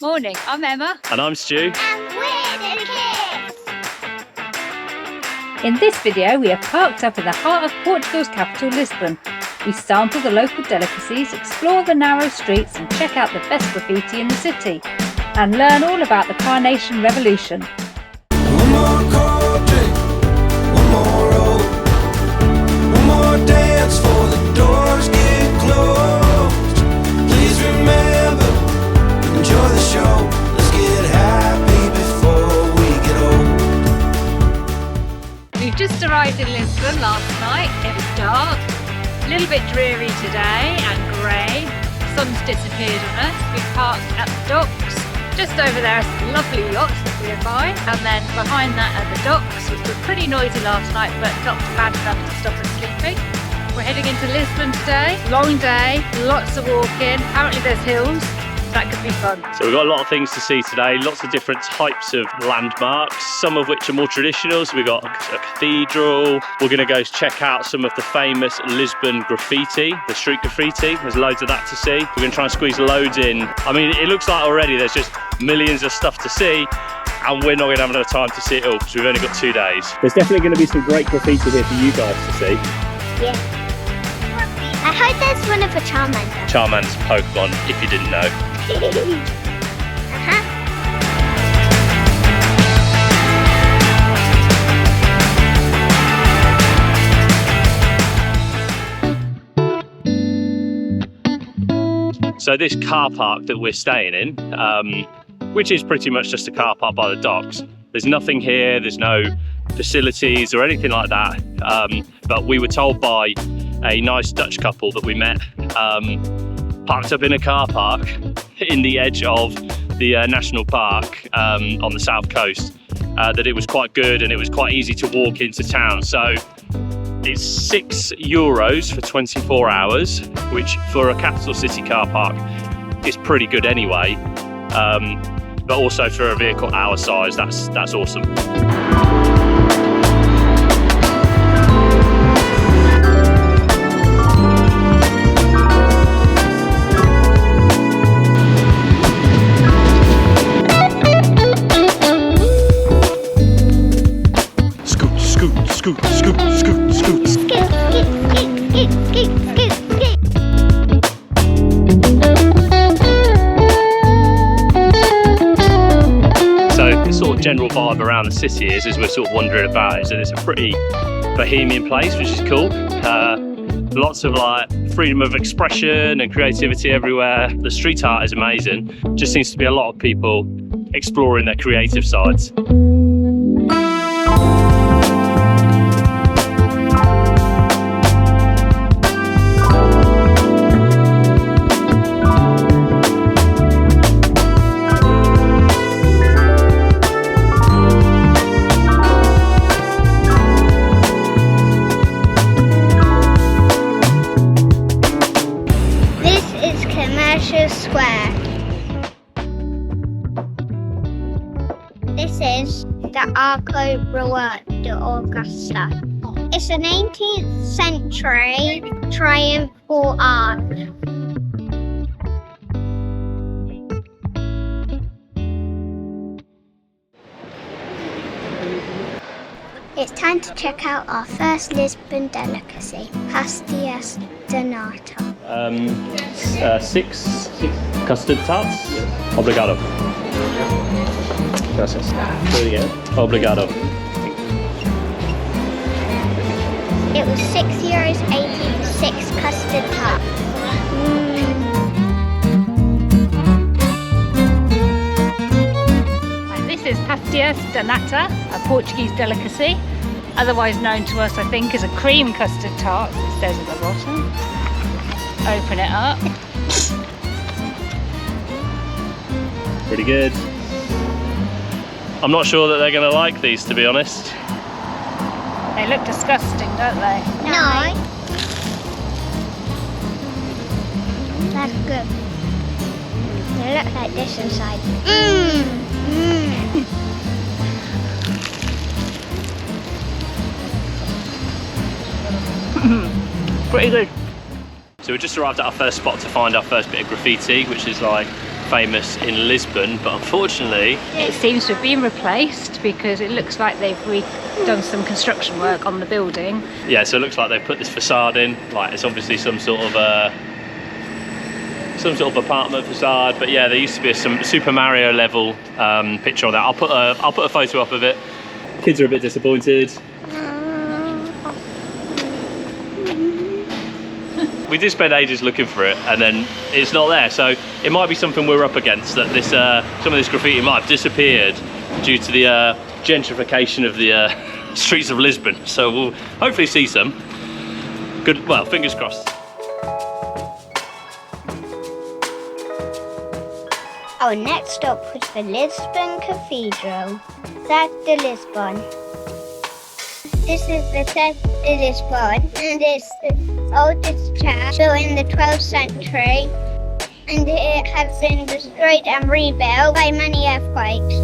Morning, I'm Emma. And I'm Stu. And we're the kids! In this video, we are parked up in the heart of Portugal's capital, Lisbon. We sample the local delicacies, explore the narrow streets and check out the best graffiti in the city. And learn all about the Carnation revolution. One more cold drink, one more roll, one more dance for the doors get closed. Please remember, enjoy the show. Let's get happy before we get old. We've just arrived in Lisbon last night. It was dark, a little bit dreary today and grey. The sun's disappeared on us. We've parked at the docks. Just over there are some lovely yachts that we are buying, and then behind that are the docks, which were pretty noisy last night but not bad enough to stop us sleeping. We're heading into Lisbon today. Long day, lots of walking. Apparently there's hills. That could be fun. So we've got a lot of things to see today, lots of different types of landmarks, some of which are more traditional. So we've got a cathedral. We're going to go check out some of the famous Lisbon graffiti, the street graffiti. There's loads of that to see. We're going to try and squeeze loads in. I mean, it looks like already there's just millions of stuff to see, and we're not going to have enough time to see it all because we've only got 2 days. There's definitely going to be some great graffiti here for you guys to see. Yeah. I hope there's one of a Charmander. Charmander's Pokemon, if you didn't know. So this car park that we're staying in, which is pretty much just a car park by the docks, there's nothing here, there's no facilities or anything like that, but we were told by a nice Dutch couple that we met, parked up in a car park in the edge of the national park on the south coast, that it was quite good and it was quite easy to walk into town. So it's €6 for 24 hours, which for a capital city car park is pretty good anyway, but also for a vehicle our size, that's awesome. Scoot, scoot, scoot, scoot. Scoot, scoot, scoot, scoot, scoot, scoot. So the sort of general vibe around the city is, as we're sort of wandering about, is that it's a pretty bohemian place, which is cool. Lots of like freedom of expression and creativity everywhere. The street art is amazing. Just seems to be a lot of people exploring their creative sides. Square. This is the Arco Brewer de Augusta. It's an 18th century triumphal arch. It's time to check out our first Lisbon delicacy, pastillas de nata. 6 custard tarts. Obrigado. Gracias. Do it again. Obrigado. It was €6.80 for 6 custard tarts. This is pastillas de nata, a Portuguese delicacy, otherwise known to us, I think, as a cream custard tart. It says at the bottom. Open it up. Pretty good. I'm not sure that they're going to like these, to be honest. They look disgusting, don't they? No. That's good. They look like this inside. Pretty good. So we just arrived at our first spot to find our first bit of graffiti, which is like famous in Lisbon, but unfortunately It seems to have been replaced because it looks like they've done some construction work on the building. yeah, so it looks like they've put this facade in. Like it's obviously some sort of apartment facade, but yeah, there used to be some Super Mario level picture on that. I'll put a photo up of it. Kids are a bit disappointed. We did spend ages looking for it, and then it's not there. So it might be something we're up against, that this some of this graffiti might have disappeared due to the gentrification of the streets of Lisbon. So we'll hopefully see some. Good. Well, fingers crossed. Our next stop was the Lisbon Cathedral, Castelo de Lisbon. This is the Castelo de Lisbon, and it's the oldest church built in the 12th century, and it has been destroyed and rebuilt by many earthquakes.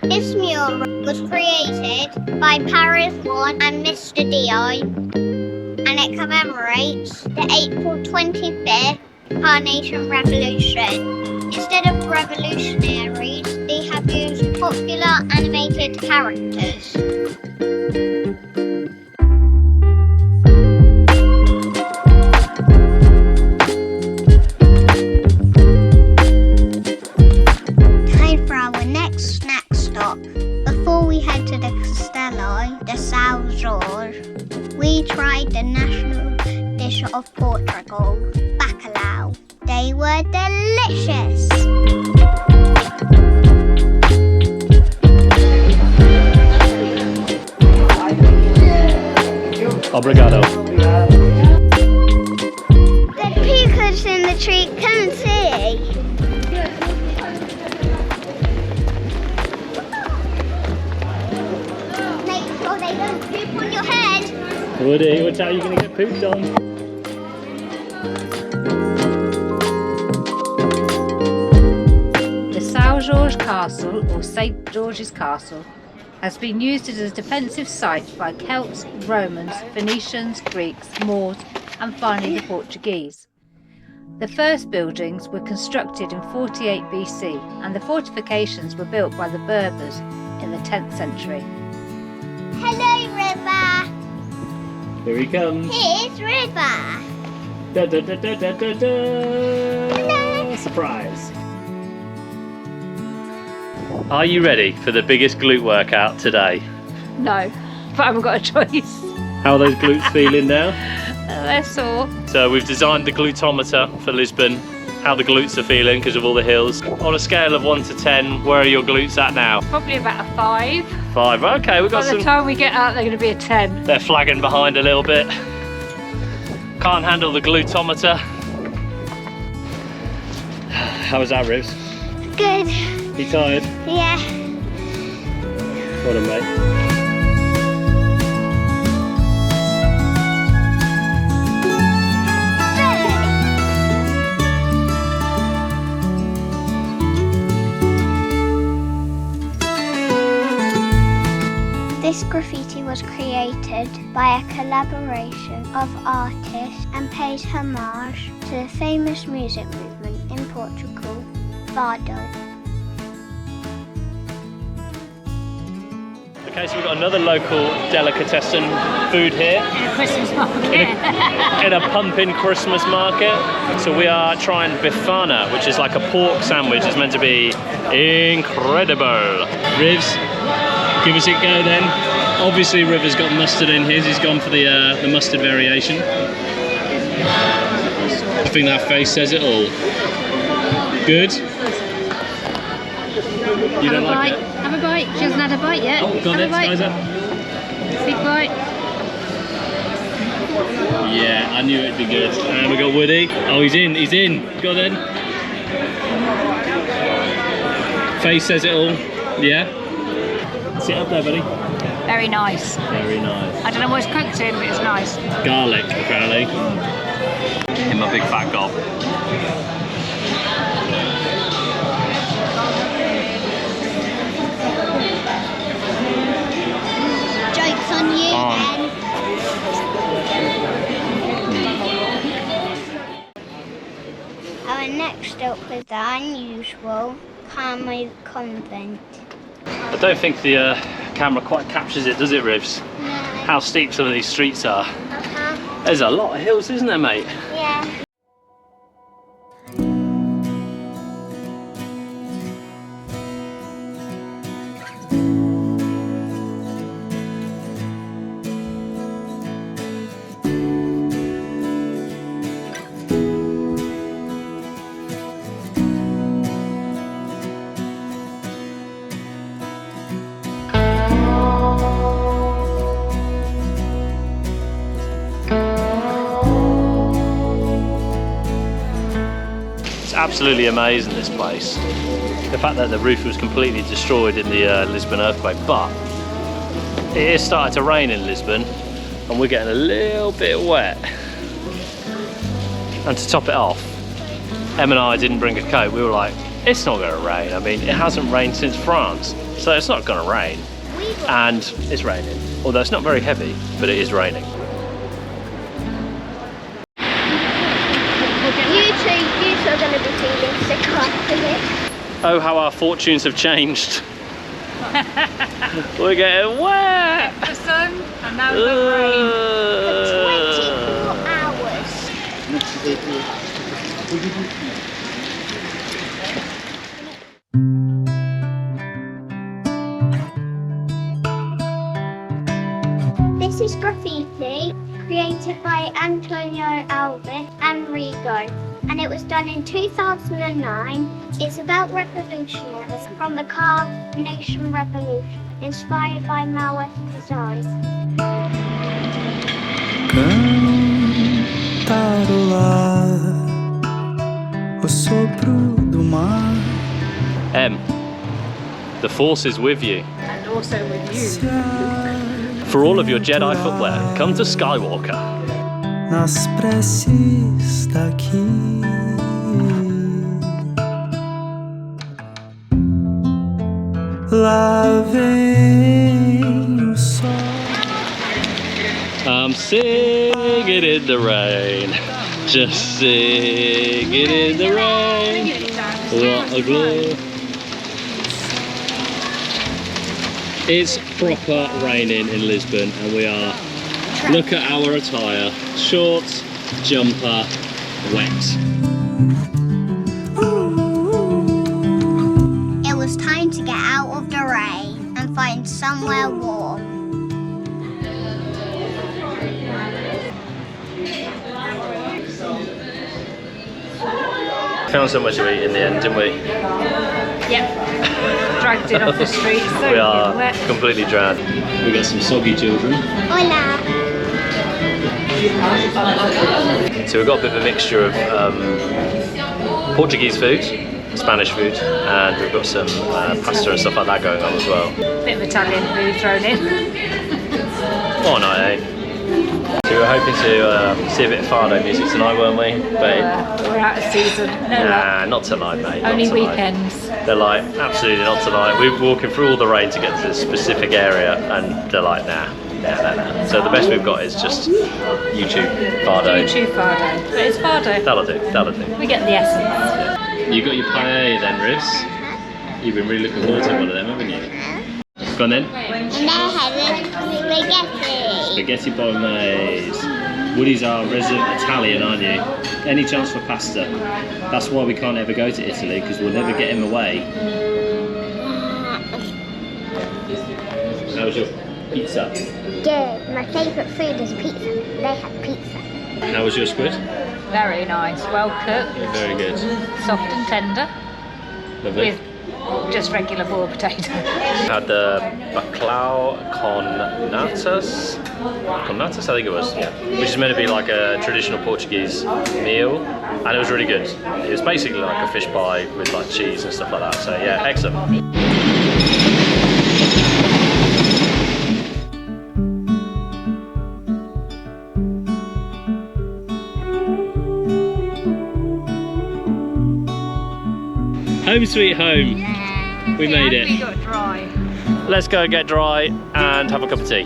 This mural was created by Pariz and Mr. Dheo, and it commemorates the April 25th Carnation Revolution. Instead of revolutionaries, they have used popular animated characters. Time for our next snack stop. Before we head to the Castelo de São Jorge, we tried the national dish of Portugal, bacalhau. They were delicious. Obrigado. The peacocks in the tree, come and see. Woody, watch out, you're going to get pooped on. The São Jorge Castle, or St George's Castle, has been used as a defensive site by Celts, Romans, Phoenicians, Greeks, Moors, and finally the Portuguese. The first buildings were constructed in 48 BC, and the fortifications were built by the Berbers in the 10th century. Hello, River. Here he comes. Here's River. Da, da, da, da, da, da, da. Surprise. Are you ready for the biggest glute workout today? No, but I haven't got a choice. How are those glutes feeling now? They're sore. So we've designed the glutometer for Lisbon, how the glutes are feeling because of all the hills. On a scale of 1 to 10, where are your glutes at now? Probably about a 5. 5, okay, we've got By the time we get out, they're going to be a 10. They're flagging behind a little bit. Can't handle the glutometer. How was that, Ribs? Good. You tired? Yeah. Well done, mate. This graffiti was created by a collaboration of artists and pays homage to the famous music movement in Portugal, Fado. Okay, so we've got another local delicatessen food here. In a Christmas market. In a pumping Christmas market. So we are trying Bifana, which is like a pork sandwich. It's meant to be incredible. Rivs, give us a go then. Obviously River's got mustard in his. He's gone for the mustard variation. I think that face says it all. Good? You don't like it? Have a bite. She hasn't had a bite yet. Oh, go on then, Skiza. Big bite. Yeah, I knew it'd be good. And we got Woody. Oh, he's in. Go then. Face says it all. Yeah? Sit up there, buddy. Very nice. Very nice. I don't know what it's cooked in, but it's nice. Garlic, apparently. In my big fat gob. Joke's on you then. Our next stop was the unusual Carmo Convent. I don't think the camera quite captures it, does it, Rivs? No. How steep some of these streets are. Uh-huh. There's a lot of hills, isn't there, mate? Yeah. Absolutely amazing, this place. The fact that the roof was completely destroyed in the Lisbon earthquake, but it is starting to rain in Lisbon and we're getting a little bit wet. And to top it off, Em and I didn't bring a coat. We were like, it's not going to rain. I mean, it hasn't rained since France, so it's not going to rain. And it's raining, although it's not very heavy, but it is raining. You two are going to be feeling sick after this. Oh, how our fortunes have changed. We're getting wet. The sun, and now the rain. For 24 hours. This is graffiti created by Antonio Alves and Rigo, and it was done in 2009. It's about revolutionaries from the Carnation Revolution, inspired by Maoist designs. Cantarolar o sopro do mar. The force is with you. And also with you. Se a For all of your Jedi footwear, come to Skywalker. nas preces daqui. Lá vem o sol. I'm singing in the rain, just singing in the rain. What a glow. It's proper raining in Lisbon and we are, look at our attire, shorts, jumper, wet. It was time to get out of the rain and find somewhere warm. Found so much to eat in the end, didn't we? Yep. Dragged it off the street, so We are wet. completely drowned. We got some soggy children. Hola. So we've got a bit of a mixture of Portuguese food, Spanish food, and we've got some pasta and stuff like that going on as well. Bit of Italian food thrown in. Oh no, eh? So we were hoping to see a bit of Fado music tonight, weren't we? But We're out of season. No luck. nah, not tonight, mate. not Only tonight. weekends. They're like, absolutely not tonight. We were walking through all the rain to get to this specific area, and they're like, nah. So the best we've got is just YouTube Fado. YouTube Fado. But it's Fado. That'll do. We get the essence. You got your paella then, Rivs? You've been really looking forward to one of them, haven't you? Go on then. And they had spaghetti. Spaghetti bolognese. Woody's our resident Italian, aren't you? Any chance for pasta? That's why we can't ever go to Italy, because we'll never get him away. How was your pizza? Good. My favourite food is pizza. They had pizza. How was your squid? Very nice. Well cooked. Very good. Soft and tender. Lovely. With just regular boiled potato. Had the bacalhau con natas. Con natas, I think it was, yeah. Which is meant to be like a traditional Portuguese meal, and it was really good. It was basically like a fish pie with like cheese and stuff like that. So yeah, excellent. Home sweet home. We made it. We got dry. Let's go get dry and have a cup of tea.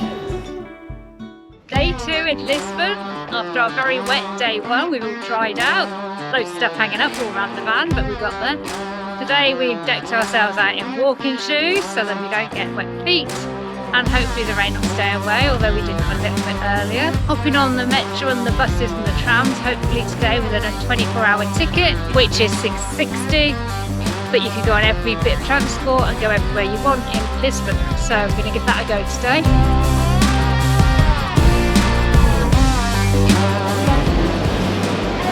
Day 2 in Lisbon. After our very wet day 1, we've all dried out. Loads of stuff hanging up all around the van, but we got there. Today we've decked ourselves out in walking shoes so that we don't get wet feet. And hopefully the rain will stay away, although we did come a little bit earlier. Hopping on the metro and the buses and the trams, hopefully today with a 24-hour ticket, which is $6.60. But you can go on every bit of transport and go everywhere you want in Lisbon. So I'm going to give that a go today.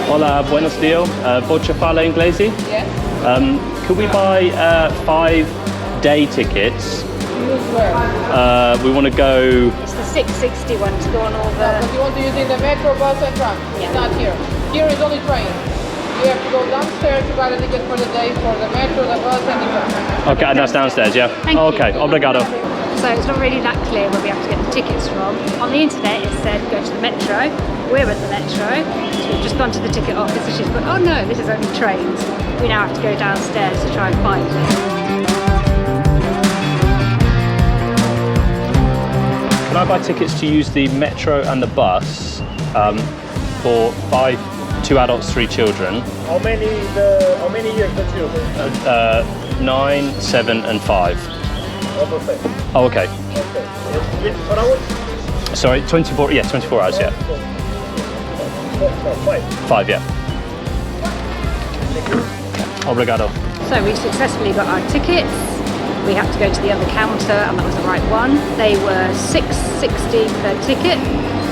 Hola, buenos dias. Voce fala inglese? Yes. Could we buy 5-day tickets? Where? We want to go. It's the $6.60 one to go on all But the... you want to use in the metro, bus and tram. Yeah. It's not here. Here is only train. You have to go downstairs to buy the ticket for the day for the metro, the bus and the tram. Okay, and that's downstairs, yeah? Thank you. Okay, obrigado. So it's not really that clear where we have to get the tickets from. On the internet it said go to the metro. We're at the metro. So we've just gone to the ticket office and she's put, oh no, this is only trains. We now have to go downstairs to try and find it. Can I buy tickets to use the metro and the bus for 2 adults, 3 children? How many years the children? 9, 7 and 5. Okay. Oh, okay. Okay. 24 hours? Sorry, 24, yeah, 24 hours, yeah. 5, yeah. Obrigado. So we successfully got our tickets. We had to go to the other counter and that was the right one. They were $6.60 per ticket,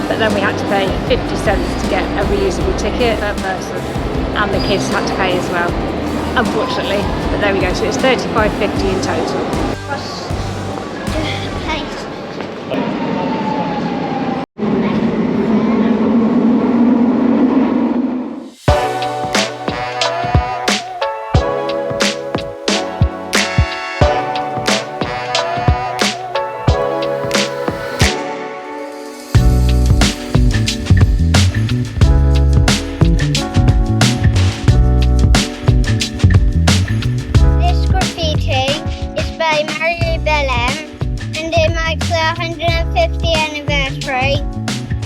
but then we had to pay 50 cents to get a reusable ticket per person. And the kids had to pay as well, unfortunately. But there we go, so it's $35.50 in total.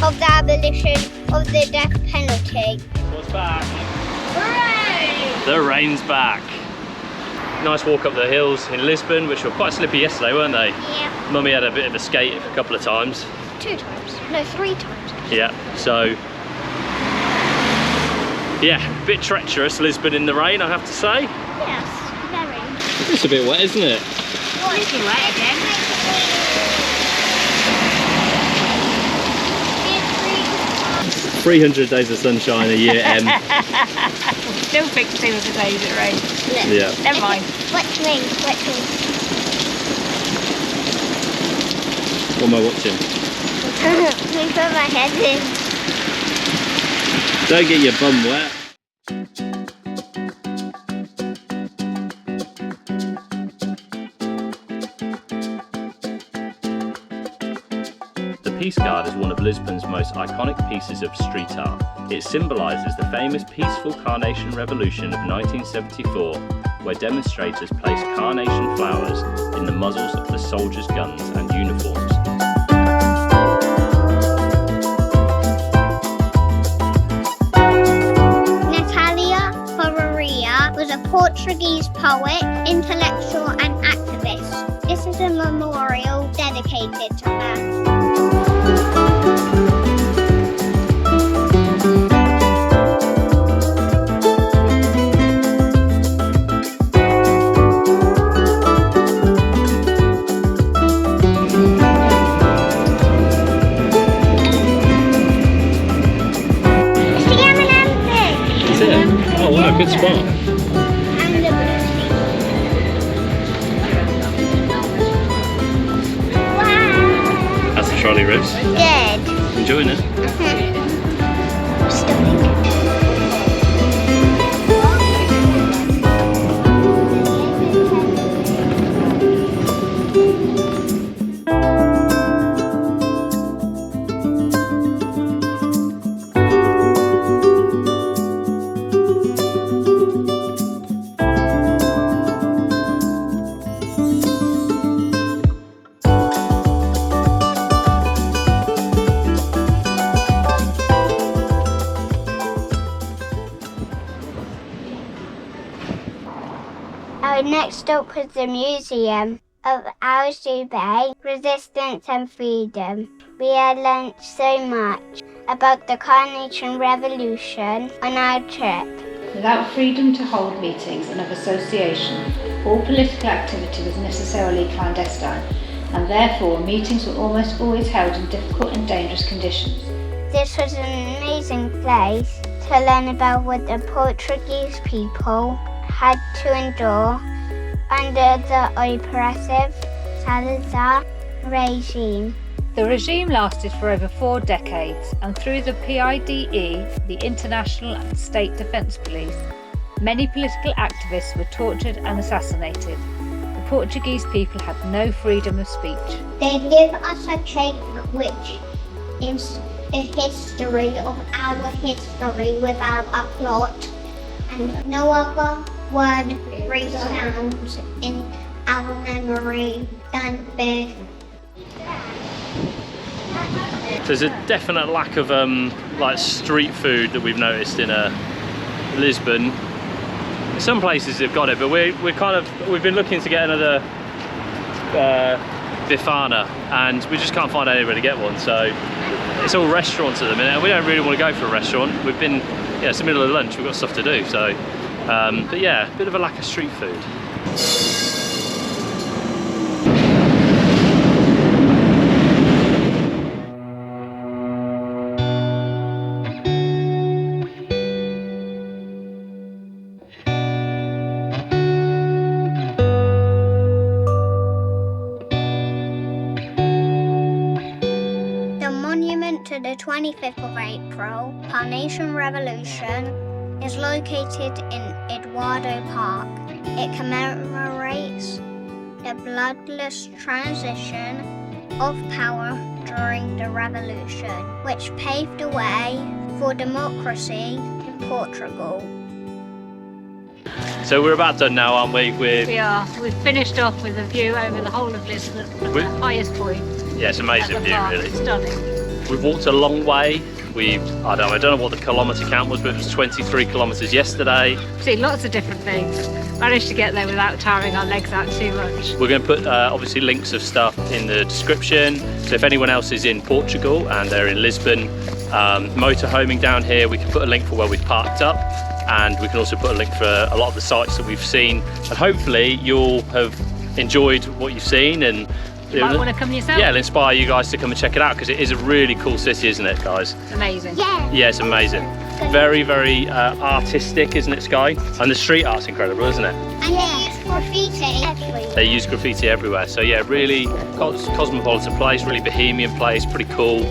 of the abolition of the death penalty. What's back? Hooray! The rain's back. Nice walk up the hills in Lisbon, which were quite slippy yesterday, weren't they? Yeah. Mummy had a bit of a skate a couple of times. 2 times. No, 3 times. Yeah, so yeah, a bit treacherous Lisbon in the rain, I have to say. Yes, very. It's a bit wet, isn't it? It's too wet again. 300 days of sunshine a year, M. Still fixing with the days it rains. Yeah. Never mind. Wet wings, wet wings. What am I watching? We put my head in. Don't get your bum wet. The Peace Guard is one of Lisbon's most iconic pieces of street art. It symbolises the famous peaceful Carnation Revolution of 1974, where demonstrators placed carnation flowers in the muzzles of the soldiers' guns and uniforms. Was a Portuguese poet, intellectual and activist. This is a memorial dedicated to her. It's the M&M thing! Is it? Oh wow, good spot. Trolley roofs. Good. Enjoying it? Stunning. Next stop was the Museum of Algeria, Resistance and Freedom. We had learnt so much about the Carnation Revolution on our trip. Without freedom to hold meetings and of association, all political activity was necessarily clandestine, and therefore meetings were almost always held in difficult and dangerous conditions. This was an amazing place to learn about what the Portuguese people had to endure under the oppressive Salazar regime. The regime lasted for over 4 decades, and through the PIDE, the International and State Defence Police, many political activists were tortured and assassinated. The Portuguese people had no freedom of speech. They give us a cake which is a history of our history without a plot, and no other word resounds in our memory than this. There's a definite lack of like street food that we've noticed in Lisbon. Some places have got it, but we've been looking to get another Bifana, and we just can't find anywhere to get one. So it's all restaurants at the minute. We don't really want to go for a restaurant. We've been, it's the middle of lunch. We've got stuff to do. So, but yeah, a bit of a lack of street food. To the 25th of April, Carnation Revolution is located in Eduardo Park. It commemorates the bloodless transition of power during the revolution, which paved the way for democracy in Portugal. So we're about done now, aren't we? We are. We've finished off with a view over the whole of Lisbon, at the highest point. Yeah, it's an amazing view, park. really. It's stunning. We've walked a long way. I don't know what the kilometre count was, but it was 23 kilometres yesterday. Seen lots of different things. Managed to get there without tiring our legs out too much. We're going to put obviously links of stuff in the description. So if anyone else is in Portugal and they're in Lisbon, motorhoming down here, we can put a link for where we've parked up, and we can also put a link for a lot of the sites that we've seen. And hopefully you'll have enjoyed what you've seen, and you might want to come yourself. Yeah, it'll inspire you guys to come and check it out, because it is a really cool city, isn't it, guys? Amazing. Yeah, it's amazing. Very, very artistic, isn't it, Sky? And the street art's incredible, isn't it? And they use graffiti everywhere. They use graffiti everywhere. So yeah, really cosmopolitan place, really bohemian place, pretty cool.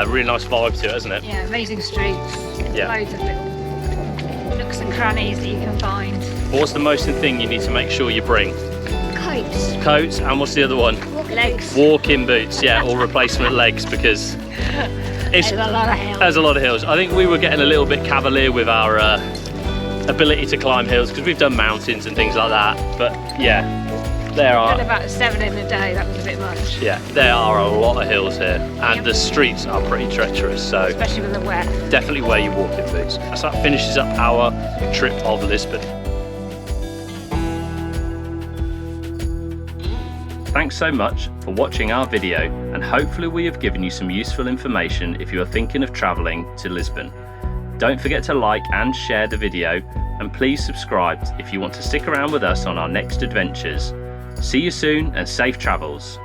Really nice vibe to it, isn't it? Yeah, amazing streets. Yeah. Loads of little nooks and crannies that you can find. What's the most important thing you need to make sure you bring? Coats. Coats, and what's the other one? Legs. Walking boots, yeah, or replacement legs, because There's a lot of hills. there's a lot of hills. I think we were getting a little bit cavalier with our ability to climb hills, because we've done mountains and things like that. But yeah, there are. Done about 7 in a day. That was a bit much. Yeah, there are a lot of hills here, and the streets are pretty treacherous. So Especially with the wet. definitely wear your walking boots. So that finishes up our trip of Lisbon. Thanks so much for watching our video, and hopefully we have given you some useful information if you are thinking of travelling to Lisbon. Don't forget to like and share the video, and please subscribe if you want to stick around with us on our next adventures. See you soon, and safe travels.